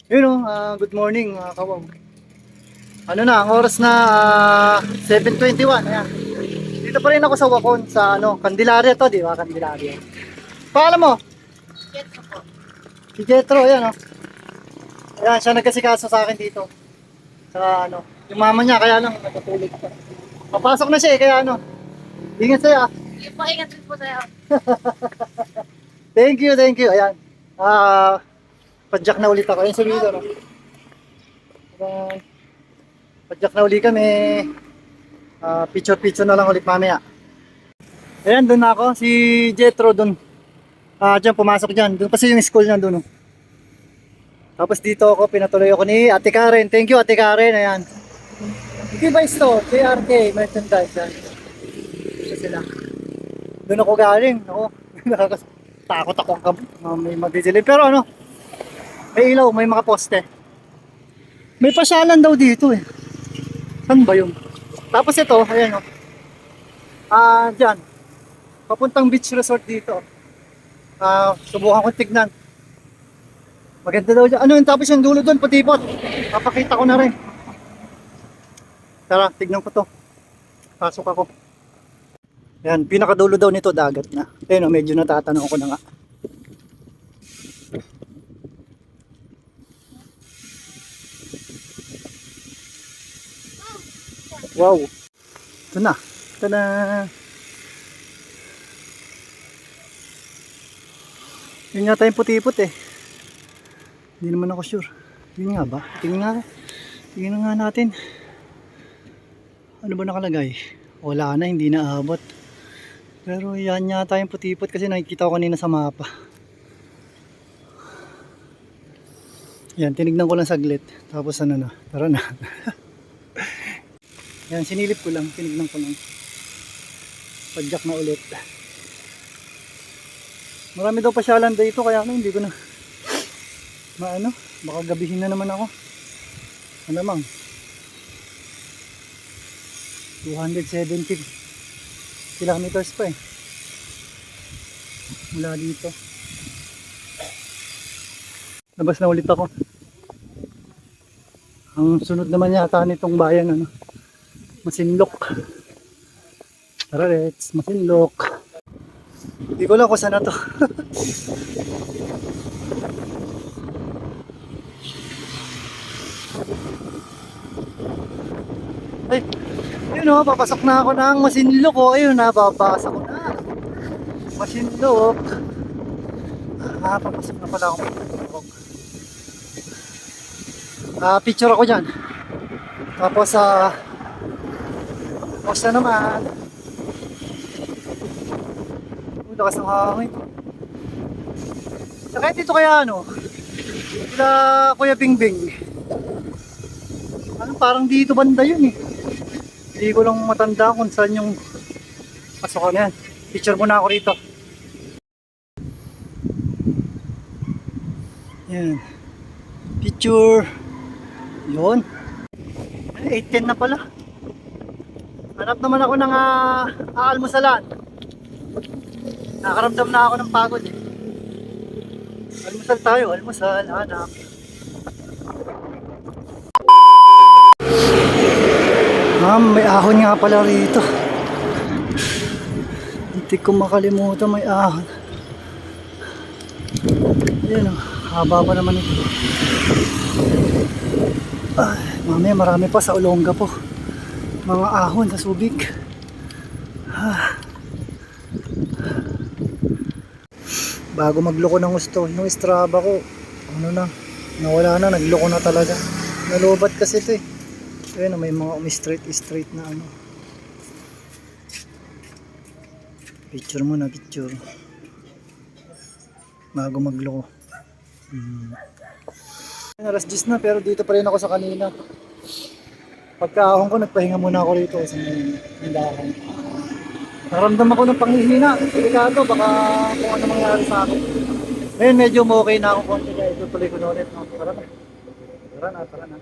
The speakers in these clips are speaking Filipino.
Yun o, good morning mga kawang. Ano na, ang oras na 7:21. Ayan. Dito pa rin ako sa Wakon, sa Candelaria to, di ba? Candelaria. Paalam mo? Jetro po. Si Jetro, ayan o. Ayan, siya nagkasikaso sa akin dito. Sa yung mama niya, kaya lang natutulog pa. Papasok na siya kaya ingat sa'yo ah. Sige po, ingat rin po sa'yo. Thank you, thank you. Ayan. Padjak na ulit ako. Ayan sa video, no? Ayan. Padjak na ulit kami. Picture-picture na lang ulit mamaya. Ayan, doon na ako. Si Jetro doon. Diyan, pumasok dyan. Doon kasi yung school niya doon. Oh. Tapos dito ako, pinatuloy ako ni Ate Karen. Thank you, Ate Karen. Ayan. Device to, JRK, merchandise. Ayan. Ito sila. Doon ako galing. Ako, takot ako may madidilim. Pero may ilaw, may mga poste. May pasyalan daw dito eh. Saan ba yun? Tapos ito, ayan o. Dyan. Papuntang beach resort dito. Subukan ko tignan. Maganda daw dyan. Ano yun? Tapos yung dulo doon, putipot. Papakita ko na rin. Tara, tignan ko to. Pasok ako. Ayan, pinakadulo daw nito, dagat na. Ayun o, medyo natatanaw ko na nga. Wow. Ito na. Tada! Yun nga tayong puti-put eh. Hindi naman ako sure. Yun nga ba? Tingnan nga natin. Ano ba nakalagay? Wala na, hindi na abot. Pero yan yata yung puti-put kasi nakikita ko kanina sa mapa. Yan, tinignan ko lang saglit. Tapos tara na. Yan, sinilip ko lang, tinignan ko lang. Padjak na ulit. Marami daw pasyalan dito kaya hindi ko na baka gabihin na naman ako. Ano mang 270 kilometers pa eh mula dito. Labas na ulit ako. Ang sunod naman yata nitong bayan Masinloc. Tara, let's Masinloc. Hindi ko lang kung saan na to. Ay, yun papasok na ako ng Masinloc ayun papasok ko na. Masinloc. Papasok na pala ako. Picture ako dyan. Tapos post na naman. Lakas ng hangin. Saka dito kaya sila Kuya Bingbing. Parang dito banda yun eh. Hindi ko lang matanda kung saan yung pasokan yan. Picture muna ako rito. Yan. Picture. Yun. 8:10 na pala. Hanap naman ako ng aalmusalan. Nakaramdam na ako ng pagod eh. Almusal tayo, almusal, anak. May ahon nga pala rito. Hindi ko makalimutan may ahon. Ayan haba pa naman ito. Mamaya marami pa sa Olonga po. Mga ahon sa Subic. Bago magloko ng gusto yung Strava ko, nawala na, nagloko na talaga. Nalubat kasi ito eh. Ayun may mga straight na picture muna, picture bago magloko. Alas 10 na pero dito pa rin ako sa kanina. Pagkaahon ko nagpahinga muna ako rito sa tindahan. Naramdam ako ng panghihina, delikado, baka kung ano mangyari sa akin. Ngayon medyo okay na ako konti kaya itutuloy ko na ulit. Tara na.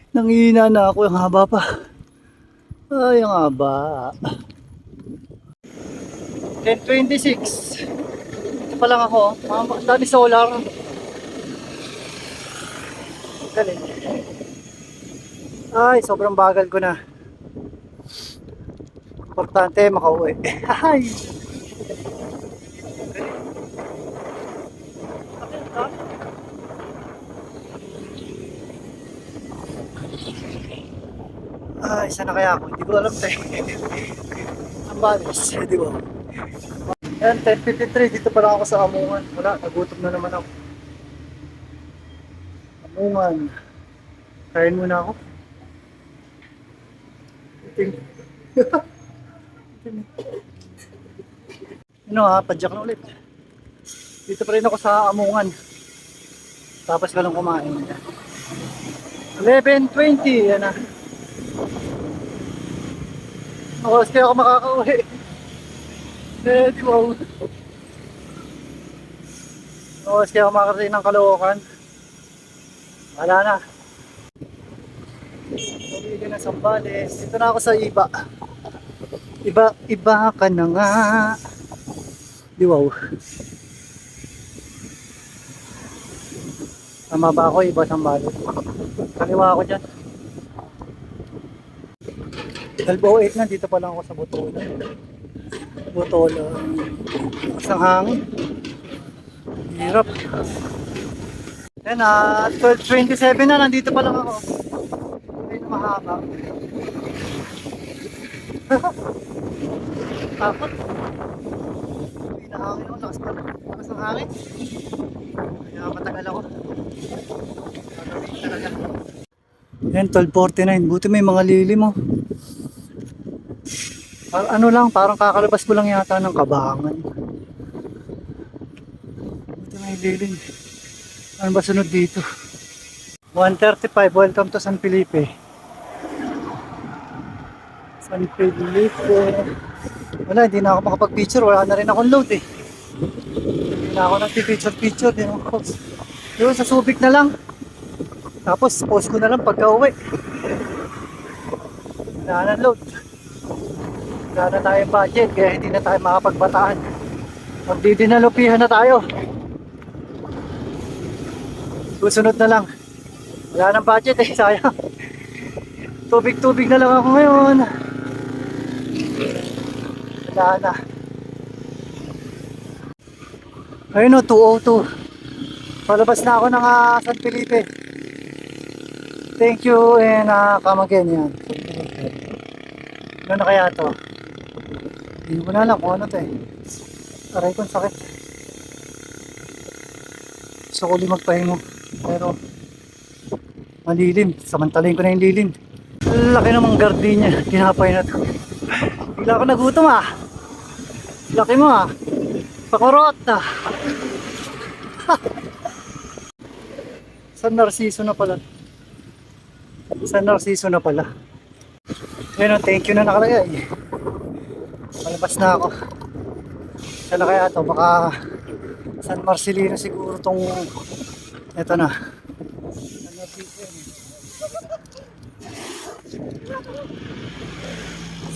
Nangihina na ako, yung haba pa. Ay, ang haba. 10:26. Ito pa lang ako. Dami solar. Galing. Ay, sobrang bagal ko na. Importante, makauwi. Ay! Ay, sana kaya ako? Hindi ko alam tayo. Ang balis, di ba? Yan, 10:53. Dito pa lang ako sa Amungan. Wala, nagutom na naman ako. Amungan. Kain muna ako. Iting. Ano ha, padyak na ulit. Dito pa rin ako sa Amungan. Tapos ka lang kumain. 11:20, yan na. Oras kaya ako makakauwi. Di ba? Oras kaya ako makakarating ng Caloocan. Wala na. Pumili na Sambales. Dito na ako sa Iba. Iba ka na nga. Di wow. Tama ba ako? Iba Sambales. Kaliwa ako dyan. 12:08 na. Dito pa lang ako sa Botola. Botola. Isang hangin. Hirap. Yan 12:27 na. Nandito pa lang ako. Ay, mahaba. Takot. Hindi na hangin ako. Lakas ng hangin. Kaya matagal ako. Gagawin talaga. Yan, 12:49. Buti may mga lilim oh. Ano lang, parang kakalabas ko lang yata ng Kabangan. Buti may lilim. Ano ba sunod dito? 1:35. Welcome to San Felipe. San Felipe. Wala, hindi na ako makapag-picture. Wala na rin akong load eh. Hindi na ako nagpipicture-picture. Yun, sa Subic na lang. Tapos, post ko na lang pagka uwi. Wala na load. Wala na tayong budget, kaya hindi na tayo makapagbataan. Magdidinalupihan na tayo. Susunod na lang. Wala nang budget eh, sayang. Tubig-tubig na lang ako ngayon. Wala na. Ayun o, 2:02. Palabas na ako ng San Felipe. Thank you and come again yan. Ano na kaya to? Hindi ko na alam kung ano to eh. Aray ko, sakit. Gusto ko ulit magpahinga. Pero malilim. Samantalin ko na yung lilim. Laki namang gardenia. Tinapay na to. Bigla ako nagutom ah. Laki mo ah. Pakurot ah. San Narciso na pala. San Narciso na pala. Ayun, thank you na nakalagay. Malabas na ako. Sana kaya to, baka San Marcelino siguro tong eto na.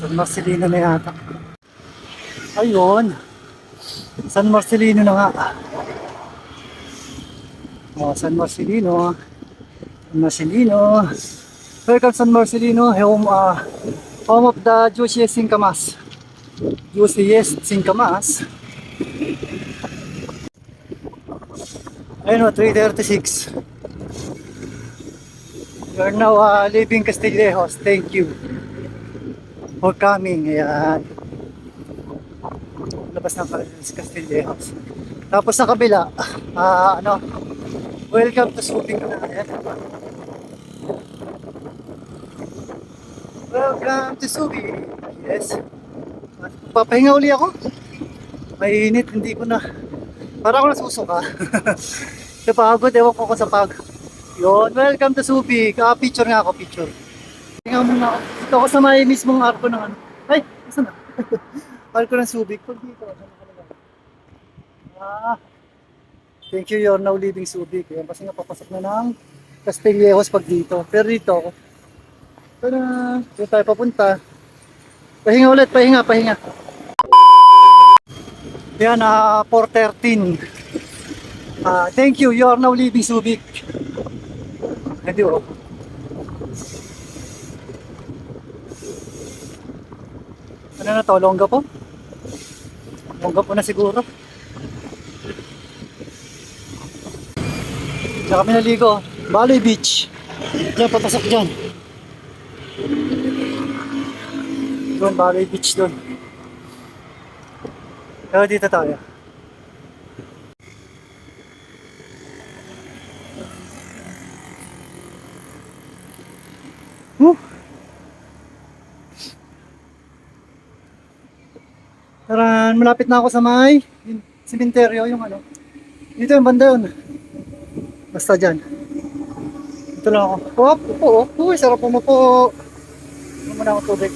San Marcelino na yata. Ayun. San Marcelino na nga. Oh, San Marcelino. San Marcelino. Welcome San Marcelino, home of the juiciest singkamas. Juiciest singkamas. Ayun o, 3:36. You're now leaving Castillejos. Thank you for coming. Ayan. Labas ng Castillejos. Tapos sa kabila, welcome to Subic na. Ayan. Welcome to Subic. Yes. Papahinga uli ako. Mainit, hindi ko na. Para ako nasusuka. Sa pagod, ewan ko sa pagod. Yun, welcome to Subic. Picture nga ako, picture. Tingnan mo na ako. Dito ako sa may mismong arko ng ano. Ay, saan na? Arko ng Subic. Pag dito, thank you, you're now leaving Subic. Yan, kasi nga papasok na ng Castillejos pag dito. Pero dito ako. Tada! Dito tayo papunta. Pahinga ulit, pahinga. Yan, 4:13. Thank you, you are now leaving Subic. Hindi oh. Ano na to? Longga po? Longga po na siguro. Diyan kami naligo. Baloy Beach. Diyan, papasok dyan. Doon, Baloy Beach doon. Pero dito tayo. Woo! Tara, malapit na ako sa may simenteryo, yung ano. Dito yung banda yun. Basta dyan. Dito lang ako. Oh, upo, oh. Uy, sarap umupo. Ano muna ako tubig.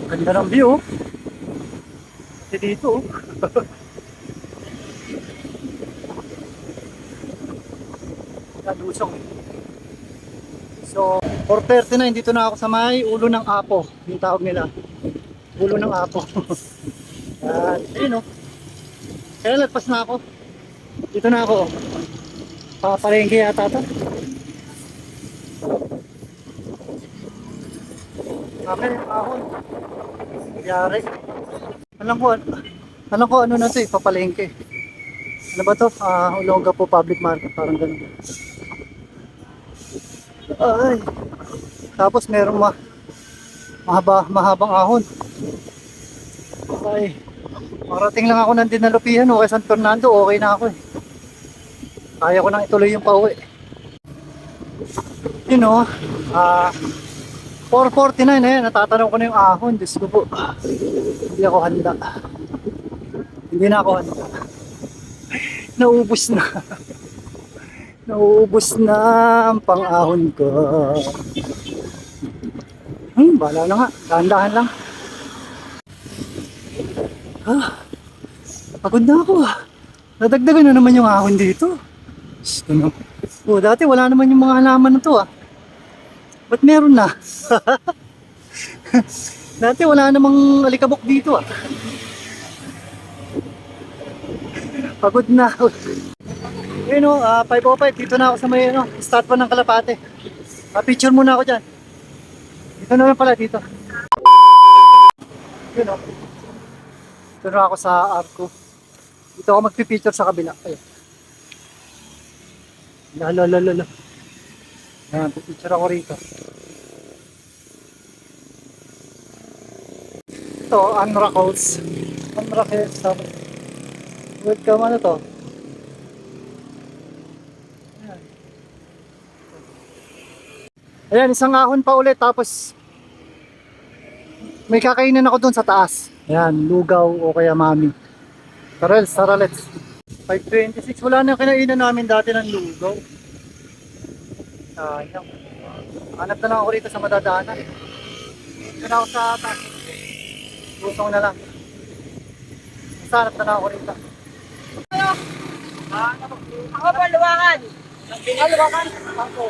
Ganda ng view, oh. Kasi dito, oh. Nadusong. So, 4:39, dito na ako sa may ulo ng Apo. Yung tawag nila. Ulo ng Apo. Ayun, oh. Kaya lagpas na ako. Dito na ako. Papalengke yata ito. Okay, ahon. Yari. Alam ko ano na ito eh, papalengke. Ano ba ito? Olongapo Public Market, parang ganun. Ay. Tapos merong mahabang ahon. Ay. Marating lang ako ng Dinalupihan o kay San Fernando, okay na ako eh. Kaya ko nang ituloy yung pauwi. You know, 4:49 eh, natatanong ko na yung ahon. Diyos ko po, hindi ako handa. Hindi na ako handa. Naubos na. Nauubos na ang pang-ahon ko. Bahala na nga, dahan-dahan lang. Pagod na ako ah. Nadagdagan na naman yung ahon dito. Gusto na. Dati wala naman yung mga halaman na to ah. Ba't meron na? Dati wala namang alikabok dito ah. Pagod na. Ayun o, 5:05. Dito na ako sa may start pa ng Kalapate. Picture muna ako dyan. Dito na lang pala, dito. Yun o. Dito na ako sa Arco. Dito ako magpipicture sa kabila. Ayun. Lala. Ayan, pipicture ako rito. Ito, Unrackles. Unrackles. Welcome, ano to? Ayan, isang ahon pa ulit. Tapos, may kakainan ako dun sa taas. Ayan, lugaw o kaya mami. Saralets. 5:26. Wala na kinainan namin dati ng lugaw. Sayang. Hanap na lang ako rito sa madadaanan. Dito na ako sa taas. Busong na lang. Hanap na lang ako rito. Ako po, luwakan. Luwakan? Ako.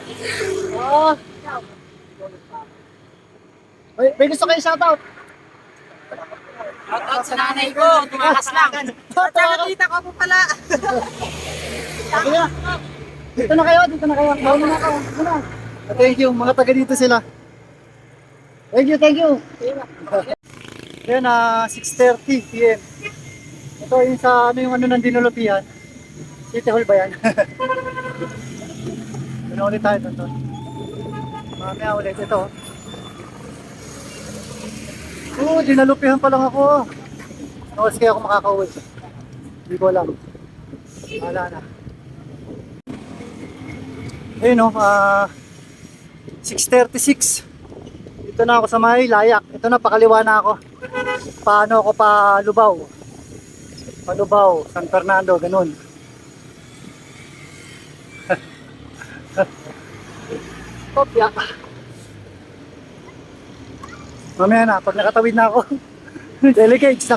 May gusto kayo shoutout? Shoutout sa nanay ko, tumakas lang. At saka tita ko po pala. Sabi na. Dito na kayo. Mauna na ako. Dito na. Thank you. Mga taga dito sila. Thank you. Ayan, 6:30 PM. Ito yung sa yung ng Dinulupihan. City Hall ba yan? Ano ulit tayo doon? Mamaya ulit ito. Dinalupihan pa lang ako. Oras kaya ako makakauwi. Hindi ko alam. Wala na. Ayun o, 6:36. Dito na ako sa may Layak. Ito na, pakaliwa na ako. Paano ako pa Lubao, San Fernando, ganun. Kopya. Mamaya na, pag nakatawid na ako. Delicate, ito,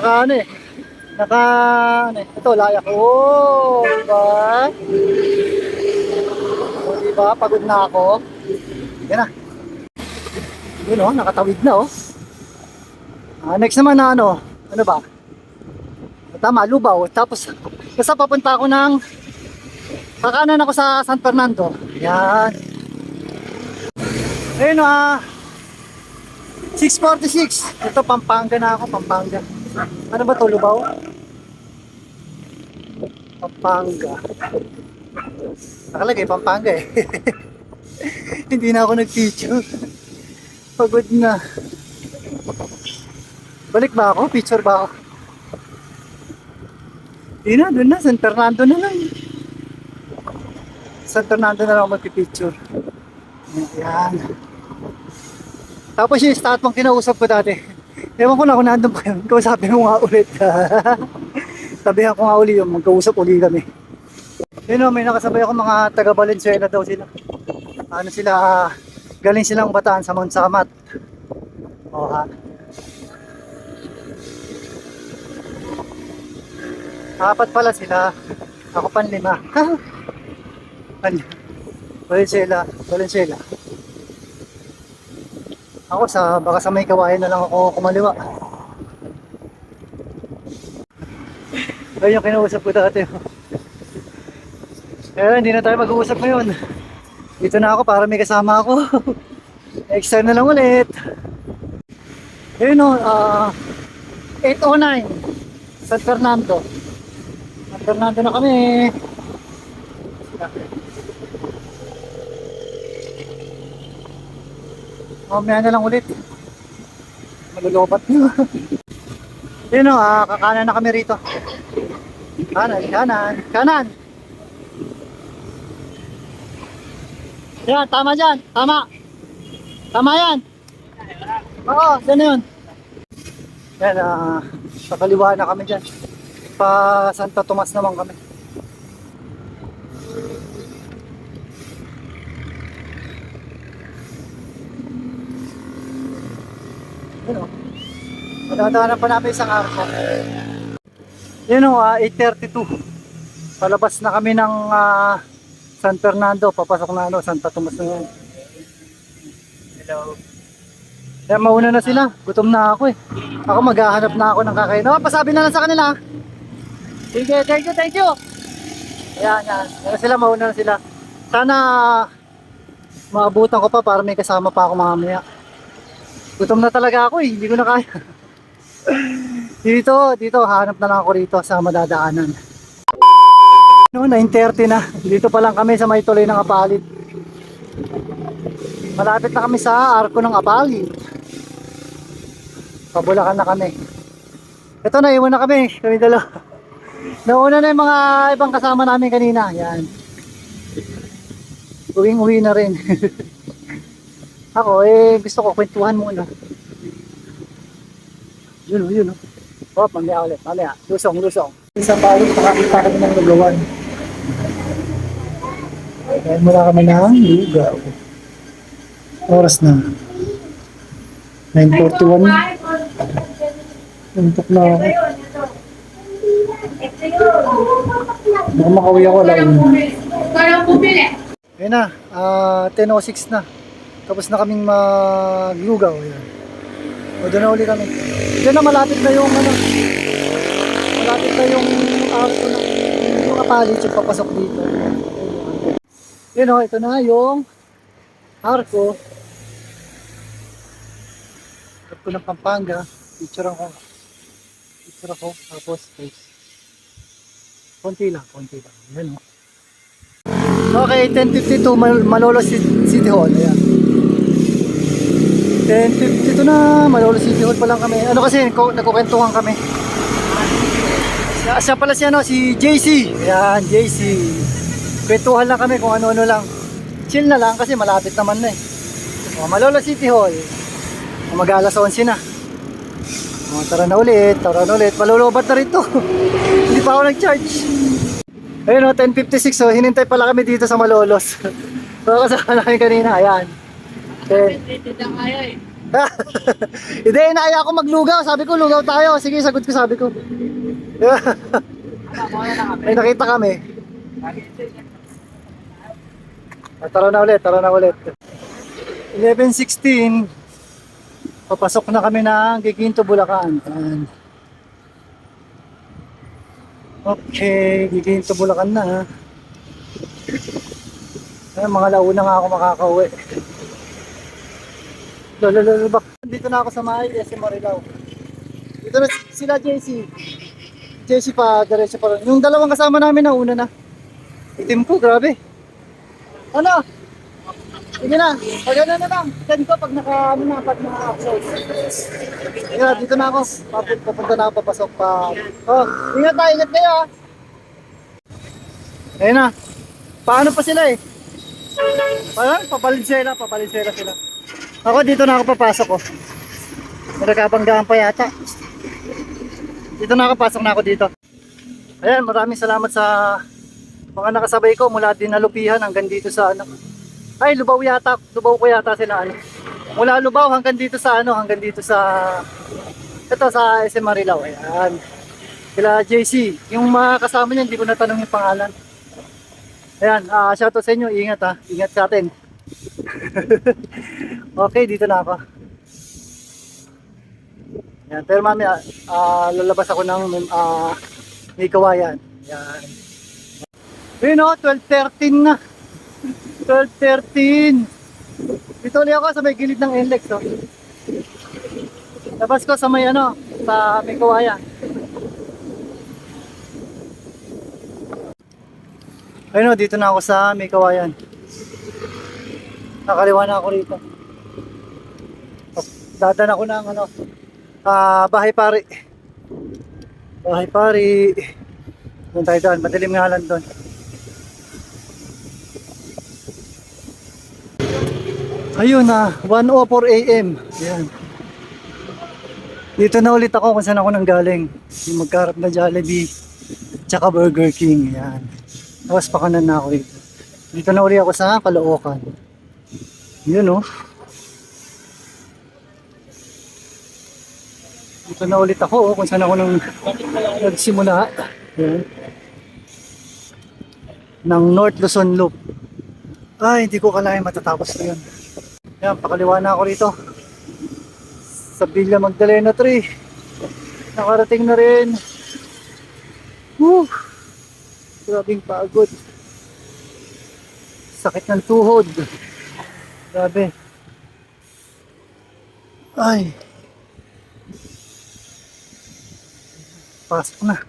Layak. Diba? Diba, pagod na ako. Yan na. Yun o, nakatawid na o. Next naman na ano ba? Tama, Lubao. Tapos Basta papunta ako ng kakanan ako sa San Fernando. Yan. Ayun 6:46. Ito Pampanga na ako, Pampanga. Ano ba to, Lubao? Pampanga. Nakalagay Pampanga eh. Hindi na ako nag-picture. Pagod na. Balik ba ako? Picture ba ako? Hindi na, doon na. San Fernando na lang. San Fernando na lang ako magpipicture. Ayan. Tapos yung statwang kinausap ko dati. Ewan ko na kung nandun pa yun. Kausapin ko nga ulit. Sabihan ko nga uli yung magkausap uli kami. Yun o, may nakasabay ako mga taga Valenzuela daw sila. Ano sila, galing silang Bataan sa Mount Samat. O ha. Apat pala sila. Ako panlima. Valenzuela. Valenzuela. Ako baka sa may kawain na lang ako kumaliwa. Ayun yung kinausap ko dati. Eh, hindi na tayo mag-uusap ngayon. Dito na ako para may kasama ako. Next time na lang ulit. Ayun o, 8:09 San Fernando. San Fernando na kami. Mamaya na lang ulit. Malulobat nyo. Yun o, kakanan na kami rito. Kanan, kanan, kanan. Yan, tama dyan. Tama. Tama yan. Oo, dyan na yun. Yan, sa kaliwa na kami dyan. Pa Santa Tomas naman kami. Yun o. Madadaanan pa namin isang arko. Yun o, 8:32. Palabas na kami ng San Fernando. Papasok na Santa Tomas na yan. Hello. Kaya mauna na sila. Gutom na ako eh. Ako maghahanap na ako ng kakain. No, pasabi na lang sa kanila. Sige, thank you, thank you. Ayan, yan. Yan sila, mauna na sila. Sana maabutan ko pa para may kasama pa ako mamaya. Gutom na talaga ako eh. Hindi ko na kaya. Dito, hanap na lang ako rito sa madadaanan. No, 9:30 na. Dito pa lang kami sa may tuloy ng Apalit. Malapit na kami sa arko ng Apalit. Pabulakan na kami. Ito na, iwan na kami. Kami dalawa. Nauna na yung mga ibang kasama namin kanina. Yan. Uwing-uwi na rin. Ako, gusto ko kwentuhan muna. Yun. Oh, mamaya ulit. Mamaya. Lusong. Isang balot, nakakita kami ng lugawan. Kaya mula kami ng lugaw. Oras na. 9:41. Untok na ako. Baka makauwi ako lang. Ayun na, 10:06 na. Tapos na kaming maglugaw. Ayan. O doon na uli kami. Diyan na malapit na yung malapit na yung arko ng mga palit yung papasok dito. Yun o, ito na yung arko. Arko ng Pampanga. Picture ako. Tapos face. Konti lang. Yan o. Okay, 10:52 Malolos City Hall. Ayan. 10:52 na, Malolos City Hall pa lang kami. Ano kasi, nagkukwentuhan kami. Siya pala si JC. Ayan, JC. Kwentuhan lang kami kung ano-ano lang. Chill na lang kasi malapit naman na eh. O, Malolos City Hall. Mag-alas 11 na. O, tara na ulit. Malulubat na rin to. Hindi pa ako nag-charge. Ayun o, 10:56 o. Hinintay pala kami dito sa Malolos. So, kasama namin kanina. Ayan. Okay. Hindi, inaaya ako maglugaw. Sabi ko, lugaw tayo. Sige, sagot ko, sabi ko. May nakita kami. Tara na ulit. 11:16. Papasok na kami ng Giginto, Bulacan. Ayan. Okay, gigihin to Bulacan na ha. Ayun, mga launa nga ako makakauwi. Lolo, bak. Dito na ako sa may SM Marilao. Dito na sila JC. JC pa, diretso pa rin. Yung dalawang kasama namin na una na. Itim ko, grabe. Ano? Sige na, pag ano na lang. Send ko pag pag naka-upload. Sige, dito na ako. Papunta na ako, papasok pa. Oh, ingat kayo ha. Ayun na. Paano pa sila eh? Parang papalinsela sila. Ako dito na ako papasok oh. Nagkabanggaan pa yata. Dito na ako, pasok na ako dito. Ayan, maraming salamat sa mga nakasabay ko mula Dinalupihan hanggang dito sa ano. Ay, Lubaw ko yata sila ano. Mula Lubaw hanggang dito sa ano, hanggang dito sa ito sa SM Marilao. Ayan. Sila JC, yung mga kasama niya hindi ko natanong yung pangalan. Ayan, shoutout sa inyo, ingat ha. Ingat sa atin. Okay, dito na ako. Ayan, pero mami, lalabas ako ng may kawayan. Ayan. Ayun o, 12:13 na. 12:13. Dito ulit ako sa may gilid ng NLEX. Oh. Labas ko sa may ano, sa may kawayan. Ayun o, dito na ako sa may kawayan. Nakaliwa na ako rito. Dadan ako ng ano, Bahay Pari. Bahay Pari. Doon tayo doon, madilim nga lang doon. Ayun na, 1:04 AM. Yan. Dito na ulit ako kung saan ako nang galing. Yung magkarap na Jollibee, tsaka Burger King. Yan. Tapos pakanan na ako dito. Dito na ulit ako sa Caloocan. Yun oh. Dito na ulit ako oh, kung saan ako nang nagsimula. Yan. Ng North Luzon Loop. Ay, hindi ko kalahin matatapos na yun. Yan, pakaliwa na ako rito. Sa Villa Magdalena 3. Nakarating na rin. Woo! Grabing pagod. Sakit ng tuhod. Grabe. Ay. Pasok na.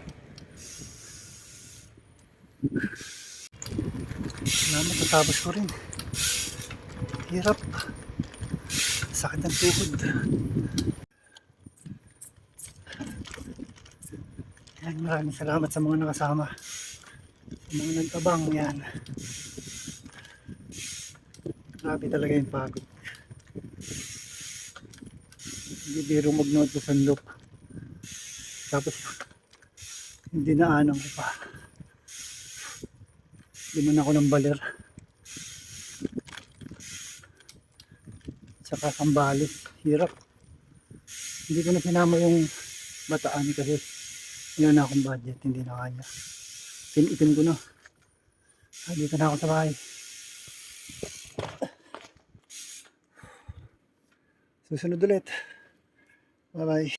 Matatapos ko rin. Hirap. Sakit ng tuhod. Yan, maraming salamat sa mga nakasama. Sa mga nagtabang yan. Grabe talaga yung pagod. Hindi biro mag-nood sa Sanlop. Tapos hindi na anong ko pa. Liman ako ng baler. Tsaka Sambales. Hirap. Hindi ko na sinama yung Bataan kasi wala na akong budget. Hindi na kaya. Itim ko na. Dito na ako sa bahay. Susunod ulit. Bye bye.